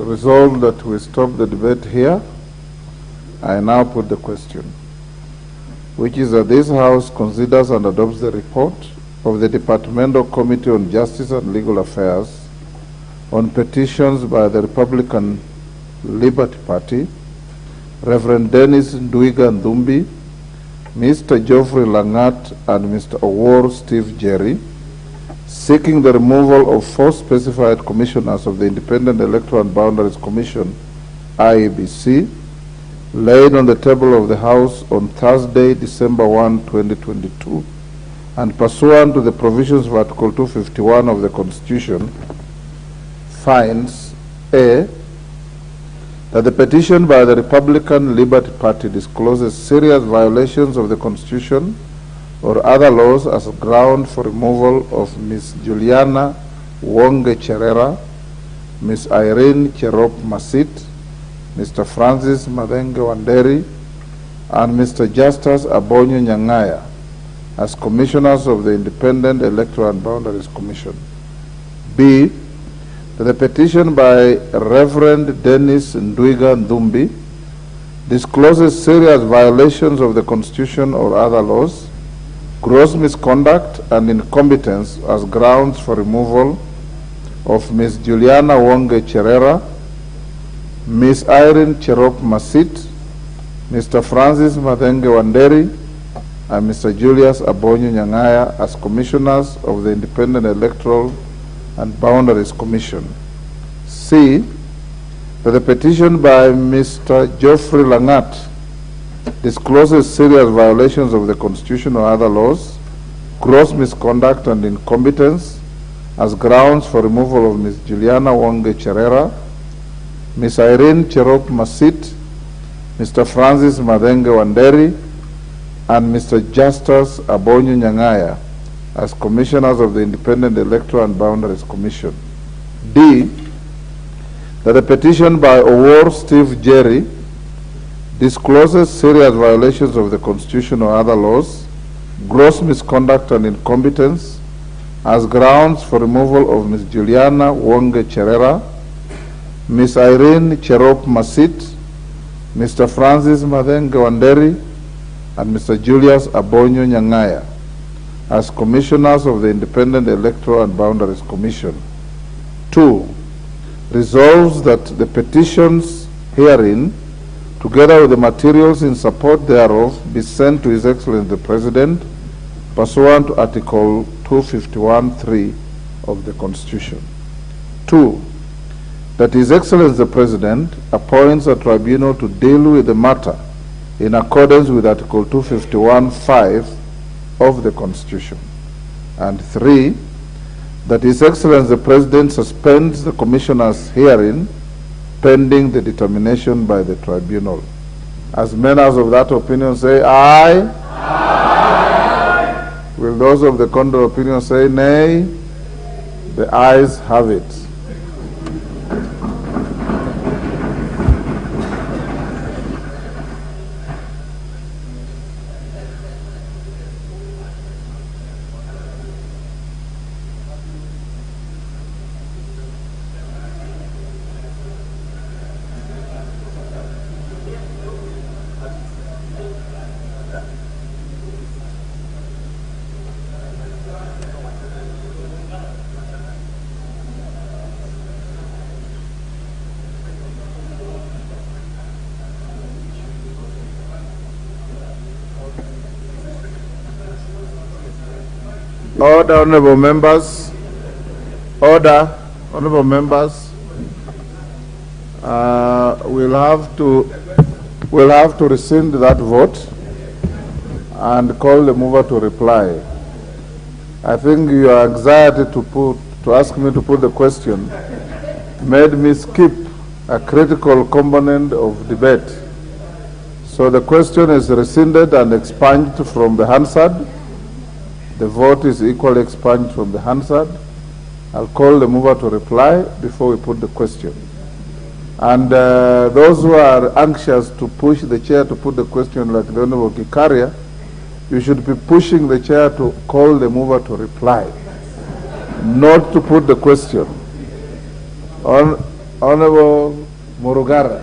resolved that we stop the debate here. I now put the question, which is that this House considers and adopts the report of the Departmental Committee on Justice and Legal Affairs on petitions by the Republican Liberty Party, Reverend Dennis Ndwiga Ndumbi, Mr. Geoffrey Langat, and Mr. Owor Steve Jerry, seeking the removal of 4 specified commissioners of the Independent Electoral and Boundaries Commission, Iebc, laid on the table of the House on Thursday, December 1, 2022, and pursuant to the provisions of Article 251 of the Constitution, finds A, that the petition by the Republican Liberty Party discloses serious violations of the Constitution or other laws as a ground for removal of Ms. Juliana Wonge Cherera, Ms. Irene Cherop Masit, Mr. Francis Madenge Wanderi, and Mr. Justus Abonyo Nyang'aya as commissioners of the Independent Electoral and Boundaries Commission. B, that the petition by Reverend Dennis Ndwiga Ndumbi discloses serious violations of the Constitution or other laws, gross misconduct and incompetence as grounds for removal of Ms. Juliana Wonge Cherera, Ms. Irene Cherop Masit, Mr. Francis Madenge Wanderi, and Mr. Julius Abonyo Nyang'aya as commissioners of the Independent Electoral and Boundaries Commission. C, that the petition by Mr. Geoffrey Langat discloses serious violations of the Constitution or other laws, gross misconduct and incompetence as grounds for removal of Ms. Juliana Wonge Cherera, Ms. Irene Cherop Masit, Mr. Francis Madenge Wanderi, and Mr. Justus Abonyo Nyang'aya as commissioners of the Independent Electoral and Boundaries Commission. D, that the petition by Owor Steve Jerry discloses serious violations of the Constitution or other laws, gross misconduct and incompetence as grounds for removal of Ms. Juliana Wonge Cherera, Ms. Irene Cherop Masit, Mr. Francis Madenge Wanderi, and Mr. Julius Abonyo Nyang'aya as commissioners of the Independent Electoral and Boundaries Commission. 2, resolves that the petitions herein, together with the materials in support thereof, be sent to His Excellency the President, pursuant to Article 251(3) of the Constitution. 2, that His Excellency the President appoints a tribunal to deal with the matter in accordance with Article 251(5) of the Constitution. And 3, that His Excellency the President suspends the commissioners herein pending the determination by the tribunal. As members of that opinion say aye. Aye. Will those of the contrary opinion say nay? The ayes have it. Order, honorable members. Order, honorable members. We'll have to rescind that vote and call the mover to reply. I think your anxiety to ask me to put the question made me skip a critical component of debate. So the question is rescinded and expunged from the Hansard. The vote is equally expunged from the Hansard. I'll call the mover to reply before we put the question. And those who are anxious to push the chair to put the question like the Honorable Kikaria, you should be pushing the chair to call the mover to reply, not to put the question. Honorable Murugara.